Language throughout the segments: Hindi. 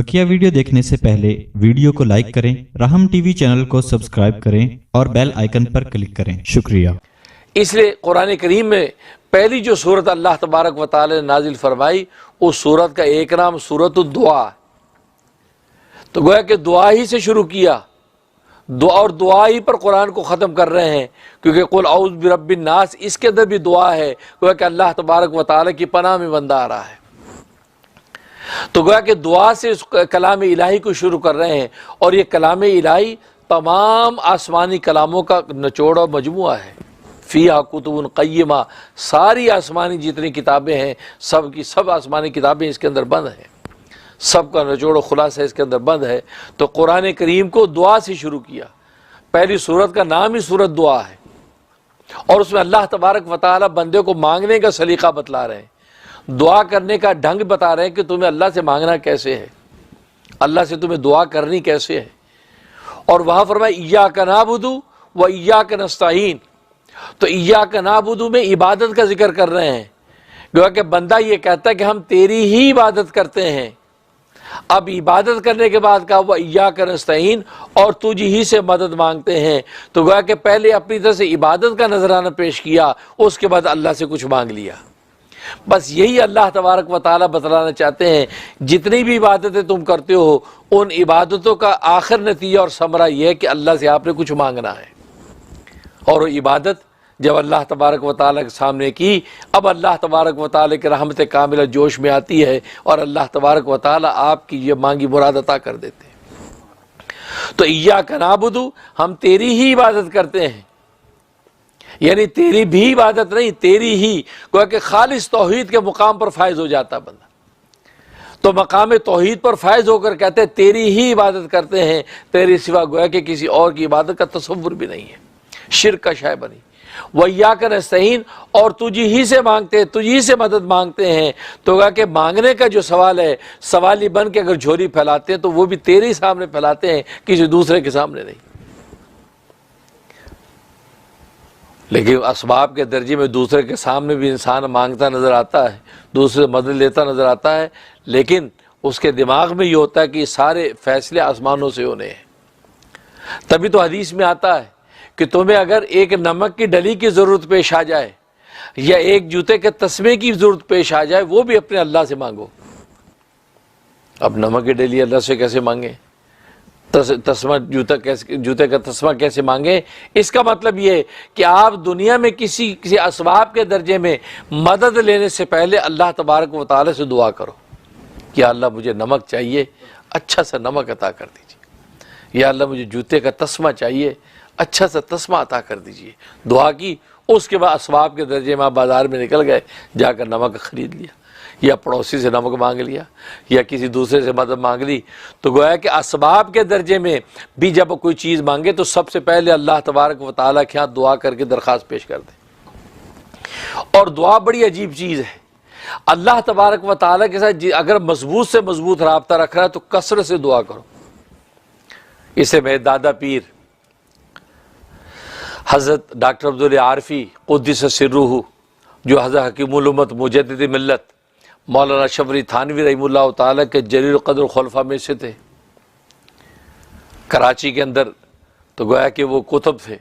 बकिया वीडियो देखने से पहले वीडियो को लाइक करें, राहम टीवी चैनल को सब्सक्राइब करें और बेल आइकन पर क्लिक करें। शुक्रिया। इसलिए कुरान करीम में पहली जो सूरत अल्लाह तबारक व तआला ने नाजिल फरमाई, उस सूरत का एक नाम सूरत दुआ। तो गोया कि दुआ ही से शुरू किया, दुआ और दुआ ही पर कुरान को ख़त्म कर रहे हैं, क्योंकि कुल औज़ु बिरब्बिन नास इसके अंदर भी दुआ है। गोया कि अल्लाह तबारक व तआला की पनाह में बंदा आ रहा है। तो गोया कि दुआ से कलाम इलाही को शुरू कर रहे हैं, और ये कलाम इलाही तमाम आसमानी कलामों का निचोड़ और मजमुआ है। फ़ीहा कुतुबुन क़य्यिमा, सारी आसमानी जितनी किताबें हैं सब की सब आसमानी किताबें इसके अंदर बंद हैं, सब का निचोड़ और खुलासा इसके अंदर बंद है। तो कुरान करीम को दुआ से शुरू किया। पहली सूरत का नाम ही सूरत दुआ है, और उसमें अल्लाह तबारक व तआला बंदे को मांगने का सलीका बतला रहे हैं, दुआ करने का ढंग बता रहे हैं कि तुम्हें अल्लाह से मांगना कैसे है, अल्लाह से तुम्हें दुआ करनी कैसे है। और वहाँ फरमाया इय्याका नअबुदु व इय्याका नस्तईन। तो इय्याका नअबुदु में इबादत का जिक्र कर रहे हैं। गोया कि बंदा ये कहता है कि हम तेरी ही इबादत करते हैं। अब इबादत करने के बाद कहा वह इय्याका नस्तईन, और तुझ ही से मदद मांगते हैं। तो गोया कि पहले अपनी तरफ से इबादत का नजराना पेश किया, उसके बाद अल्लाह से कुछ मांग लिया। बस यही अल्लाह तबारक व तआला बतलाना चाहते हैं, जितनी भी इबादतें तुम करते हो उन इबादतों का आखिर नतीजा और समरा यह है कि अल्लाह से आपने कुछ मांगना है। और वो इबादत जब अल्लाह तबारक व तआला के सामने की, अब अल्लाह तबारक व तआला की रहमत कामिला जोश में आती है, और अल्लाह तबारक व तआला आपकी ये मांगी मुराद अता कर देते हैं। तो इय्याका नअबुदु, हम तेरी ही इबादत करते हैं, यानी तेरी भी इबादत नहीं, तेरी ही। गोया कि खालिस तौहीद के मुकाम पर फायज हो जाता बंदा, तो मकाम तौहीद पर फायज होकर कहते हैं तेरी ही इबादत करते हैं, तेरे सिवा गोया कि किसी और की इबादत का तसव्वुर भी नहीं है, शिर्क का शय बनी। व इय्याका नस्तईन, और तुझी ही से मांगते हैं, तुझी से मदद मांगते हैं। तो गोया कि मांगने का जो सवाल है, सवाली बन के अगर झोली फैलाते हैं तो वो भी तेरे ही सामने फैलाते हैं, किसी दूसरे के सामने नहीं। लेकिन असबाब के दर्जे में दूसरे के सामने भी इंसान मांगता नज़र आता है, दूसरे मदद लेता नज़र आता है, लेकिन उसके दिमाग में ये होता है कि सारे फैसले आसमानों से होने हैं। तभी तो हदीस में आता है कि तुम्हें अगर एक नमक की डली की ज़रूरत पेश आ जाए या एक जूते के तस्मे की ज़रूरत पेश आ जाए, वो भी अपने अल्लाह से मांगो। अब नमक की डली अल्लाह से कैसे मांगे, तस्मा जूते का तस्मा कैसे मांगे? इसका मतलब ये कि आप दुनिया में किसी असबाब के दर्जे में मदद लेने से पहले अल्लाह तबारक व तआला से दुआ करो कि अल्लाह मुझे नमक चाहिए, अच्छा सा नमक अता कर दीजिए, या अल्लाह मुझे जूते का तस्मा चाहिए, अच्छा सा तस्मा अता कर दीजिए। दुआ की, उसके बाद असबाब के दर्जे में आप बाज़ार में निकल गए, जाकर नमक ख़रीद लिया, या पड़ोसी से नमक मांग लिया, या किसी दूसरे से मदद मांग ली। तो गोया कि असबाब के दर्जे में भी जब कोई चीज़ मांगे तो सबसे पहले अल्लाह तबारक व तआला के यहाँ दुआ करके दरख्वास्त पेश कर दे। और दुआ बड़ी अजीब चीज़ है। अल्लाह तबारक व तआला के साथ अगर मजबूत से मजबूत राब्ता रख रहा है तो कसरत से दुआ करो। इसे मेरे दादा पीर हज़रत डॉक्टर अब्दुल आरफी क़ुद्दिस सिर्रुहु, जो हज़रत हकीमुल उम्मत मुजद्दिद मिल्लत मौलाना शबरी थानवी रहीमुल्लाह ताला के जलील क़द्र खुलफा में से थे, कराची के अंदर। तो गोया कि वो कुतुब थे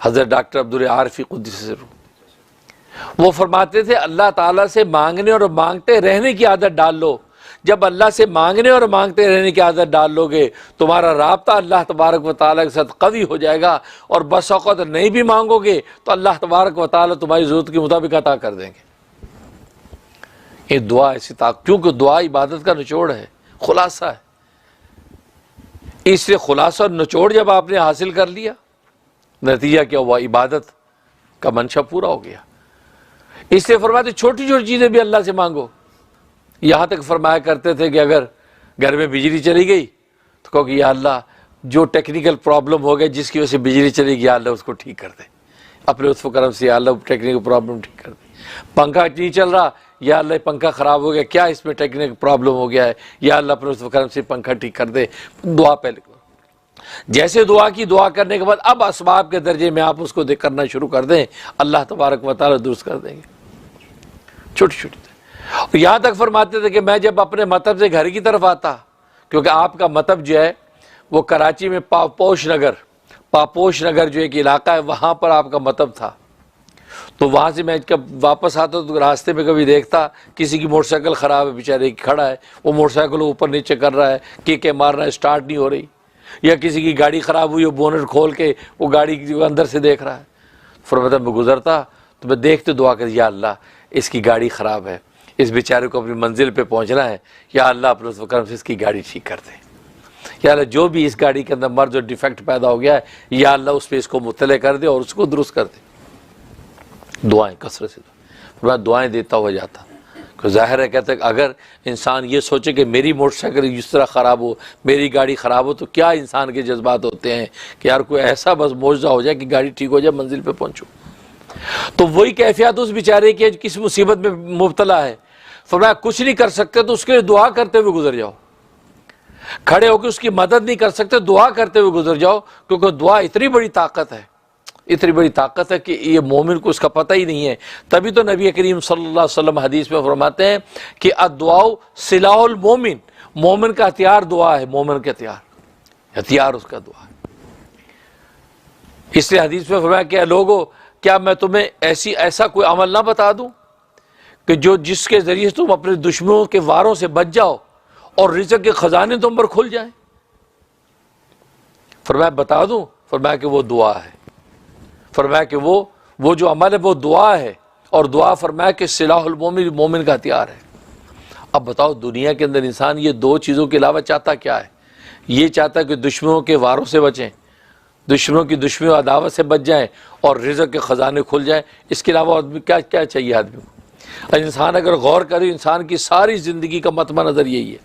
हज़रत डॉक्टर अब्दुल आरफी क़ुद्दिस सिर्रुहु। वो फरमाते थे अल्लाह ताला से मांगने और मांगते रहने की आदत डाल लो। जब अल्लाह से मांगने और मांगते रहने की आदत डाल लोगे, तुम्हारा राब्ता अल्लाह तबारक व तआला के साथ कवी हो जाएगा, और बस औक़त नहीं भी मांगोगे तो अल्लाह तबारक व तआला तुम्हारी ज़रूरत के मुताबिक अता कर देंगे। ये दुआ ऐसी क्योंकि दुआ इबादत का निचोड़ है, खुलासा है। इसलिए खुलासा और निचोड़ जब आपने हासिल कर लिया, नतीजा क्या हुआ? इबादत का मंशा पूरा हो गया। इसलिए फरमाते छोटी छोटी चीज़ें भी अल्लाह से मांगो। यहाँ तक फरमाया करते थे कि अगर घर में बिजली चली गई तो कहो कि या अल्लाह जो टेक्निकल प्रॉब्लम हो गया जिसकी वजह से बिजली चली गई, या अल्लाह उसको ठीक कर दे अपने लुत्फ़ करम से, या अल्लाह टेक्निकल प्रॉब्लम ठीक कर दे। पंखा नहीं चल रहा, या अल्लाह पंखा ख़राब हो गया, क्या इसमें टेक्निकल प्रॉब्लम हो गया है, या अल्लाह अपने लुत्फ़ करम से पंखा ठीक कर दे। दुआ पहले करो। जैसे दुआ की, दुआ करने के बाद अब असबाब के दर्जे में आप उसको करना शुरू कर दें, अल्लाह तबारक व तआला दुरुस्त कर देंगे। छोटी छोटी और यहाँ तक फरमाते थे कि मैं जब अपने मतब से घर की तरफ आता, क्योंकि आपका मतब जो है वो कराची में पापोश नगर जो एक इलाका है, वहाँ पर आपका मतब था। तो वहाँ से मैं जब वापस आता तो रास्ते में कभी देखता किसी की मोटरसाइकिल ख़राब है, बेचारे खड़ा है, वो मोटरसाइकिल ऊपर नीचे कर रहा है, किक मार रहा है, स्टार्ट नहीं हो रही, या किसी की गाड़ी ख़राब हुई, वो बोनट खोल के वो गाड़ी अंदर से देख रहा है। फिर मतलब मैं गुजरता तो मैं देखते दुआ कर, या अल्लाह इसकी गाड़ी ख़राब है, इस बेचारे को अपनी मंजिल पे पहुंचना है, या अल्लाह अपने करम से इसकी गाड़ी ठीक कर दे, या अल्लाह जो भी इस गाड़ी के अंदर मर्ज और डिफेक्ट पैदा हो गया है, या अल्लाह उस पर इसको मुतले कर दे और उसको दुरुस्त कर दे। दुआएं कसरत से, मैं दुआएं देता हुआ जाता। तो जाहिर है कहते हैं अगर इंसान ये सोचे कि मेरी मोटरसाइकिल इस तरह ख़राब हो, मेरी गाड़ी ख़राब हो, तो क्या इंसान के जज्बात होते हैं कि यार कोई ऐसा बस मौजज़ा हो जाए कि गाड़ी ठीक हो जाए, मंजिल पे पहुंचूं। तो वही कैफियत उस बेचारे की किस मुसीबत में मुब्तला है, फरमाया कुछ नहीं कर सकते तो उसके लिए दुआ करते हुए गुजर जाओ, खड़े होकर उसकी मदद नहीं कर सकते, दुआ करते हुए गुजर जाओ, क्योंकि दुआ इतनी बड़ी ताकत है, इतनी बड़ी ताकत है कि ये मोमिन को उसका पता ही नहीं है। तभी तो नबी करीम सल्लल्लाहु अलैहि वसल्लम हदीस में फरमाते हैं कि अद्दुआउ सिलाहुल मोमिन, मोमिन का हथियार दुआ है, मोमिन का हथियार उसका दुआ है। इसलिए हदीस में फरमाया कि लोगों क्या मैं तुम्हें ऐसा कोई अमल ना बता दूं कि जिसके जरिए तुम अपने दुश्मनों के वारों से बच जाओ और रिज़्क़ के खजाने तुम पर खुल जाएं। फरमाया बता दूं, फरमाया कि वो दुआ है, फरमाया कि वो जो अमल है वो दुआ है, और दुआ फरमाया कि सिलाहुल मोमिन, मोमिन का हथियार है। अब बताओ दुनिया के अंदर इंसान ये दो चीज़ों के अलावा चाहता क्या है? ये चाहता है कि दुश्मनों के वारों से बचें, दुश्मनों की दुश्मनी और अदावत से बच जाएं और रिज़्क़ के ख़जाने खुल जाएं। इसके अलावा आदमी क्या क्या चाहिए आदमी को? इंसान अगर गौर करे, इंसान की सारी ज़िंदगी का मतमा नज़र यही है,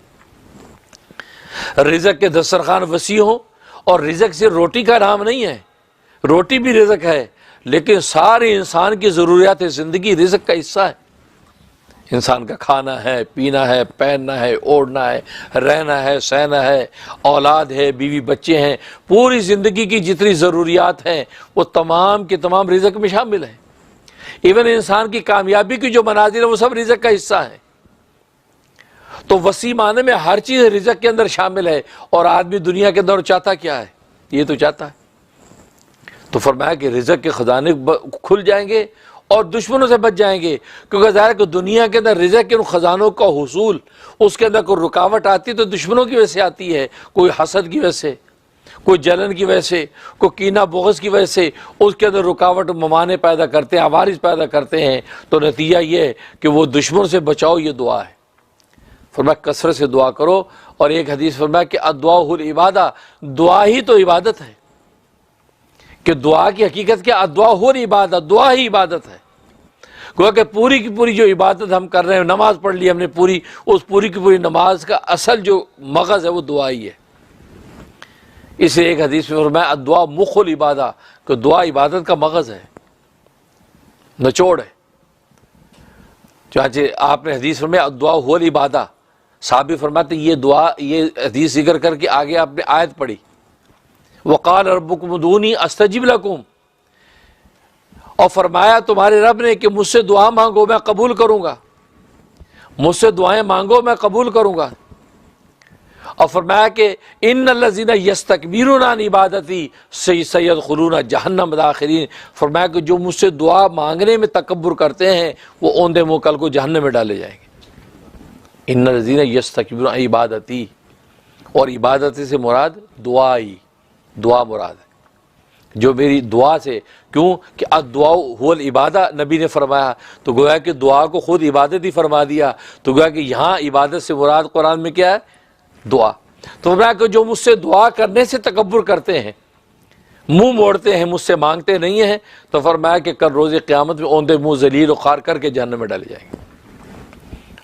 रिज़्क़ के दस्तरखान वसी हो, और रिज़्क़ से रोटी का नाम नहीं है, रोटी भी रिज़्क़ है, लेकिन सारे इंसान की ज़रूरियात ज़िंदगी रिज़्क़ का हिस्सा है। इंसान का खाना है, पीना है, पहनना है, ओढ़ना है, रहना है, सहना है, औलाद है, बीवी बच्चे हैं, पूरी ज़िंदगी की जितनी ज़रूरियात हैं वो तमाम के तमाम रिज़्क़ में शामिल है। इवन इंसान की कामयाबी की जो मनाजिर है वो सब रिज़्क़ का हिस्सा है। तो वसी माने में हर चीज़ रिज़्क़ के अंदर शामिल है। और आदमी दुनिया के अंदर चाहता क्या है? ये तो चाहता है। तो फरमाया कि रिज़्क़ के ख़जाने खुल जाएंगे और दुश्मनों से बच जाएंगे, क्योंकि ज़ाहिर है कि दुनिया के अंदर रिज़्क़ के उन ख़जानों का हुसूल, उसके अंदर कोई रुकावट आती है तो दुश्मनों की वजह से आती है, कोई हसद की वजह से, कोई जलन की वजह से, कोई कीना बुग़्ज़ की वजह से उसके अंदर रुकावट ममाने पैदा करते हैं, अवारिस पैदा करते हैं। तो नतीजा ये है कि वो दुश्मन से बचाओ, ये दुआ है। फरमाया कसरत से दुआ करो। और एक हदीस फरमाया कि अद्दुआउल इबादा, दुआ ही तो इबादत है, कि दुआ की हकीकत क्या? अद्दुआउल इबादत, दुआ ही इबादत है। गोया कि पूरी की पूरी जो इबादत हम कर रहे हैं, नमाज पढ़ ली हमने पूरी, उस पूरी की पूरी नमाज का असल जो मगज़ है वो दुआ ही है। इसलिए एक हदीस में फरमाया अद्दुआ मुखुल इबादा, कि दुआ इबादत का मगज़ है, निचोड़ है। चाहे आपने हदीस में अद्दुआउल इबादा, साहबी फरमाते ये दुआ, ये हदीस जिक्र करके आगे आपने आयत पढ़ी, वक़ाल रब्बुकुम उदूनी अस्तजिब लकुम, और फरमाया तुम्हारे रब ने कि मुझसे दुआ मांगो मैं कबूल करूँगा, मुझसे दुआएं मांगो मैं कबूल करूँगा। और फरमाया कि इन्नल्लज़ीना यस्तकबिरूना अन इबादती सयदखुलूना जहन्नम दाखिरीन, फरमाया कि जो मुझसे दुआ मांगने में तकब्बुर करते हैं वो औंधे मुँह कल को जहन्नम में डाले जाएंगे। इन्नल्लज़ीना यस्तकबिरूना अन इबादती, और इबादती से मुराद दुआ मुराद है, जो मेरी दुआ से, क्यों कि अद्दुआउल इबादा नबी ने फरमाया, तो गोया कि दुआ को खुद इबादत ही फरमा दिया। तो गोया कि यहाँ इबादत से मुराद कुरान में क्या है? दुआ। तो फरमाया कि जो मुझसे दुआ करने से तकब्बुर करते हैं, मुंह मोड़ते हैं, मुझसे मांगते नहीं हैं, तो फरमाया कि कल रोज़े क़यामत में औंधे मुँह ज़लील और ख़ार करके जहन्नम में डाले जाएंगे।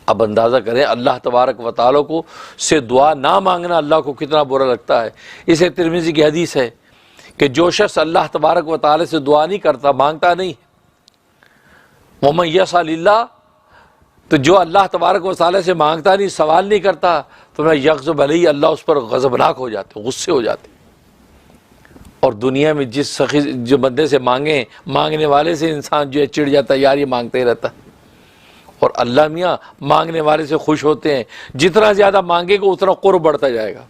अब अंदाज़ा करें अल्लाह तबारक व तआला को से दुआ ना मांगना अल्लाह को कितना बुरा लगता है। इसे तिरमिज़ी की हदीस है कि जो शख्स अल्लाह तबारक व तआला से दुआ नहीं करता, मांगता नहीं, वमन यसअलिल्लाह, तो जो अल्लाह तबारक व तआला से मांगता नहीं, सवाल नहीं करता, तो मैं यग़ज़ब अलैहि, अल्लाह उस पर गज़बनाक हो जाते, गुस्से हो जाते। और दुनिया में जिस सखी जो बंदे से मांगने वाले से इंसान जो है चिढ़ जाता है, यार ये मांगते ही रहता। और अल्लाह मियाँ मांगने वाले से खुश होते हैं। जितना ज़्यादा मांगेगा उतना कुर्ब बढ़ता जाएगा,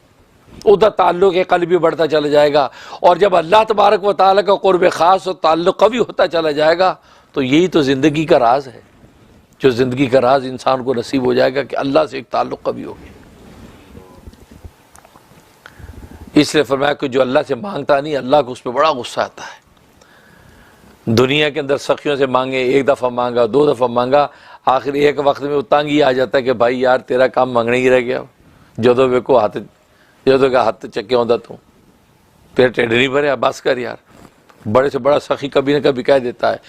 उधर ताल्लुक़ क़ल्ब भी बढ़ता चला जाएगा। और जब अल्लाह तबारक व तआला का कुर्ब ख़ास और ताल्लुक़ कवी होता चला जाएगा, तो यही तो ज़िंदगी का राज है। जो ज़िंदगी का राज इंसान को नसीब हो जाएगा कि अल्लाह से एक ताल्लुक़ कवी हो गया। इसलिए फरमाया कि जो अल्लाह से मांगता नहीं, अल्लाह को उस पर बड़ा गुस्सा आता है। दुनिया के अंदर सखियों से मांगे, एक दफ़ा मांगा, 2 दफ़ा मांगा, आखिर एक वक्त में वो तंग ही आ जाता है कि भाई यार तेरा काम मांगने ही रह गया। जो वेको हाथ का हाथ चक्के होता तू, तेरे टेढ़ नहीं भरे, बस कर यार। बड़े से बड़ा सखी कभी ना कभी कह देता है,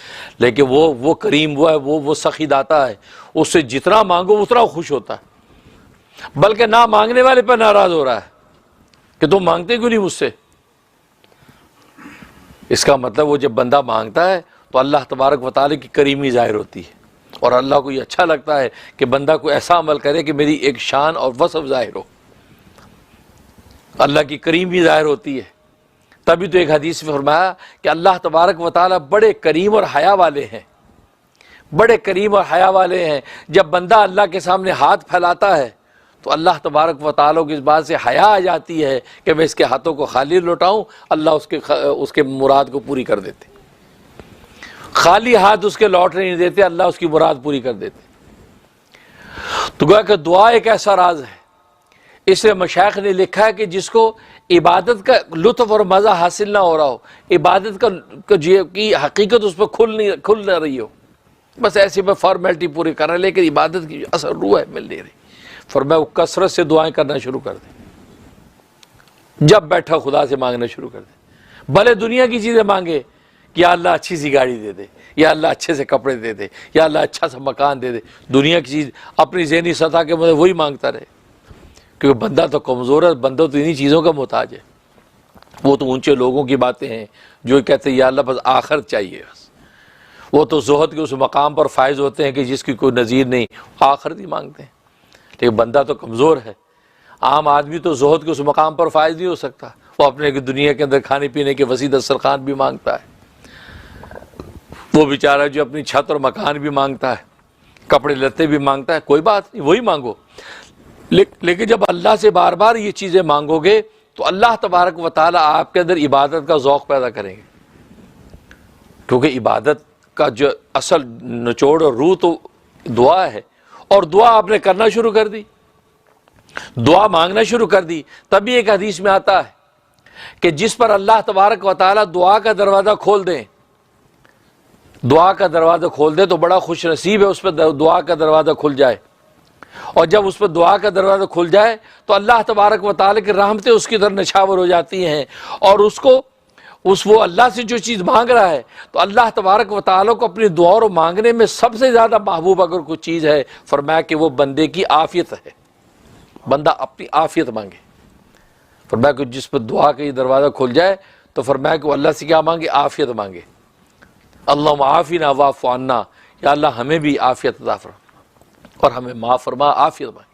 लेकिन वो करीम वो है, वो सखी दाता है, उससे जितना मांगो उतना खुश होता है। बल्कि ना मांगने वाले पर नाराज हो रहा है कि तुम मांगते क्यों नहीं मुझसे। इसका मतलब वो जब बंदा मांगता है तो अल्लाह तबारक व तआला की करीमी ज़ाहिर होती है, और अल्लाह को ये अच्छा लगता है कि बंदा को ऐसा अमल करे कि मेरी एक शान और वसफ़ ज़ाहिर हो, अल्लाह की करीमी ज़ाहिर होती है। तभी तो एक हदीस में फरमाया कि अल्लाह तबारक व तआला बड़े करीम और हया वाले हैं, बड़े करीम और हया वाले हैं। जब बंदा अल्लाह के सामने हाथ फैलाता है तो अल्लाह तबारक व तआला को इस बात से हया आ जाती है कि मैं इसके हाथों को खाली लौटाऊं, अल्लाह उसके मुराद को पूरी कर देते। खाली हाथ उसके लौटने नहीं देते, अल्लाह उसकी मुराद पूरी कर देते। तो गोया कि दुआ एक ऐसा राज है। इसलिए मशाइख ने लिखा है कि जिसको इबादत का लुत्फ़ और मज़ा हासिल ना हो रहा हो, इबादत की हकीकत उस पर खुल ना रही हो, बस ऐसे में फॉर्मेलिटी पूरी कर रहे हैं, लेकिन इबादत की असल रूह है मिल नहीं रही, फरमाया वो कसरत से दुआएं करना शुरू कर दे। जब बैठा खुदा से मांगना शुरू कर दे, भले दुनिया की चीज़ें मांगे कि या अल्लाह अच्छी सी गाड़ी दे दे, या अल्लाह अच्छे से कपड़े दे दे, या अल्लाह अच्छा सा मकान दे दे। दुनिया की चीज़ अपनी ज़हनी सतह के मतलब वही मांगता रहे, क्योंकि बंदा तो कमज़ोर है, बंदा तो इन्हीं चीज़ों का मोहताज है। वो तो ऊंचे लोगों की बातें हैं जो कहते हैं या अल्लाह बस आखिरत चाहिए, बस वो तो ज़ुहद के उस मकाम पर फायज होते हैं कि जिसकी कोई नज़ीर नहीं, आखिरत ही मांगते हैं। लेकिन बंदा तो कमज़ोर है, आम आदमी तो ज़ुहद के उस मकाम पर फायज नहीं हो सकता। वो अपने दुनिया के अंदर खाने पीने के वसी दस्तरखान भी मांगता है, वो बेचारा जो अपनी छत और मकान भी मांगता है, कपड़े लत्ते भी मांगता है, कोई बात नहीं, वही मांगो। लेकिन जब अल्लाह से बार बार ये चीज़ें मांगोगे तो अल्लाह तबारक व तआला आपके अंदर इबादत का ज़ौक़ पैदा करेंगे, क्योंकि इबादत का जो असल निचोड़ और रूह तो दुआ है। और दुआ आपने करना शुरू कर दी, दुआ मांगना शुरू कर दी। तभी एक हदीस में आता है कि जिस पर अल्लाह तबारक व तआला दुआ का दरवाज़ा खोल दें, दुआ का दरवाज़ा खोल दे तो बड़ा खुश नसीब है उस पर दुआ का दरवाज़ा खुल जाए। और जब उस पर दुआ का दरवाज़ा खुल जाए तो अल्लाह तबारक व तआला की रहमतें उसकी तरफ नछावर हो जाती हैं, और वो अल्लाह से जो चीज़ मांग रहा है तो अल्लाह तबारक व तआला को अपनी दुआ और मांगने में सबसे ज़्यादा महबूब अगर कोई चीज़ है, फरमाया कि वो बंदे की आफियत है। बंदा अपनी आफियत मांगे, फरमाया कि जिस पर दुआ का ये दरवाज़ा खुल जाए तो फरमाया कि वो अल्लाह से क्या मांगे, आफियत मांगे। अल्लाहुम्मा आफिना वाफ़ु अन्ना, या अल्लाह हमें भी आफियत अता फरमा और हमें माफ़ फरमा, आफियत मांगे।